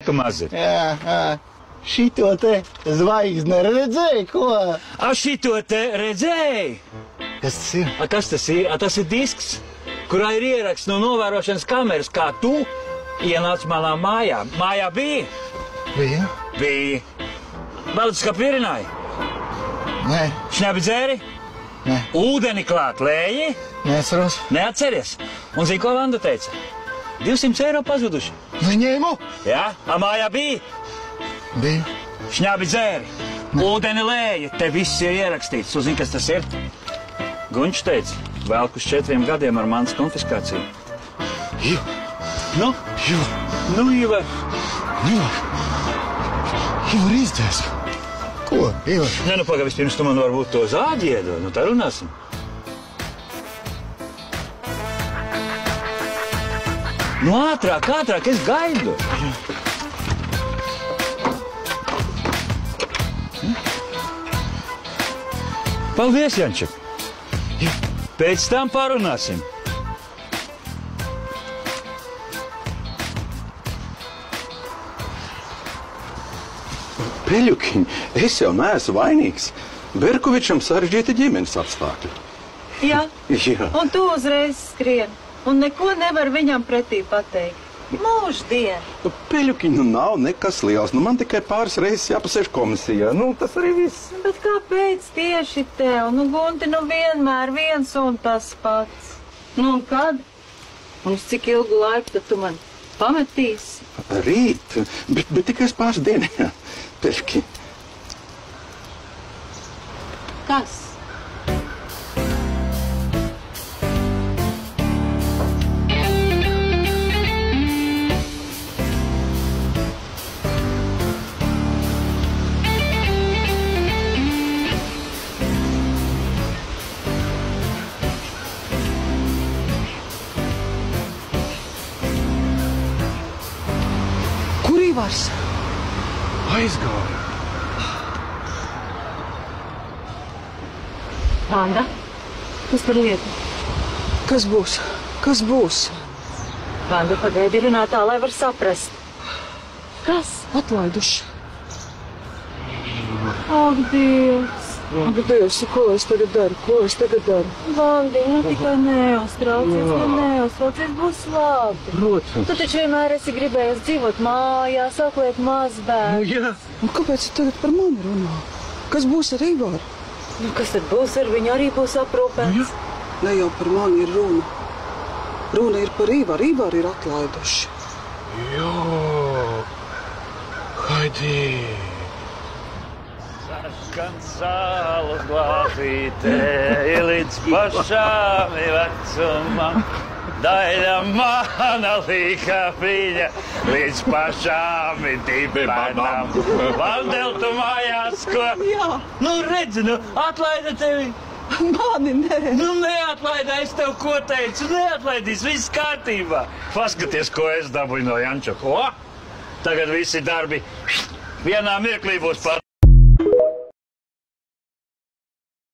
ka mazi. Jā. Šito te zvaigzne redzēji, ko? A, šito te redzēji? Kas tas ir? A, kas tas ir? A, tas ir disks, kurā ir ieraksts no novērošanas kameras, kā tu ienāc manā mājā. Mājā bija? Bija. Bija. Baltiskap virināji? Nē. Šņabi dzēri? Nē. Ūdeni klāt lēji? Neatceros. Neatceries? Un zini, ko Vanda teica? 200 eiro pazuduši. Neņēmu? Jā? A, mājā bija? Bija. Šņabi dzēri, ūdeni lēja, te viss ir ierakstīts. Tu zini, kas tas ir? Guņš teica, vēl uz 4 gadiem ar manas konfiskāciju. Jū. Nu? Jū. Nu, Ivar. Ivar. Ivar izdzēs. Ko, Ivar? Ne, nu, pagaid, vispirms tu man varbūt to zāģi iedod, nu tā runāsim. Nu, ātrāk, es gaidu. Paldies, Janček. Pēc tam parunāsim. Peļukiņ, es jau neesmu vainīgs. Berkovičam sarežģīta ģimenes apstākļi. Jā, Jā. Un tu uzreiz skrien, un neko nevar viņam pretī pateikt. Mūždien. Peļukiņ, nu nav nekas liels, nu man tikai pāris reizes jāpasēž komisijā, nu tas arī viss. Bet kāpēc tieši tev? Nu, Gunti, nu vienmēr viens un tas pats. Nu, un kad? Un uz cik ilgu laiku tad tu man pametīsi? Rīt, bet tikai uz pāris dienām. Peļukiņ. Kas? Kur Ivars? Aizgāja. Vanda, kas par lietu? Kas būs? Kas būs? Vanda, pagaidi runā tā, lai var saprast. Kas? Atlaiduši. Ak, Dievs. Ak, Dievs, ko es tagad daru? Vandi, nu tikai neuztraucies, būs labi. Protams. Tu taču vienmēr esi gribējis dzīvot mājās, auklēt mazbērnu. Nu, jā. Un kāpēc tu tagad par mani runā? Kas būs ar Ivaru? Nu, kas tad būs ar viņu? Arī būs aprūpēts. Ne jau par mani ir runa. Runa ir par Ivaru. Ivaru ir atlaiduši. Jā. Haidī. Skan saules glāzīte līdz pašām vecumam. Daļa mana līka viņa līdz pašām dibenam. Vandel, tu mājās, ko? Jā. Nu, redzi, nu, atlaida tevi. Mani nē. Nu, neatlaida, es tev ko teicu, neatlaidīs, viss kārtībā. Paskaties, ko es dabūju no Janča. Ko? Tagad visi darbi vienā mirklī būs pār.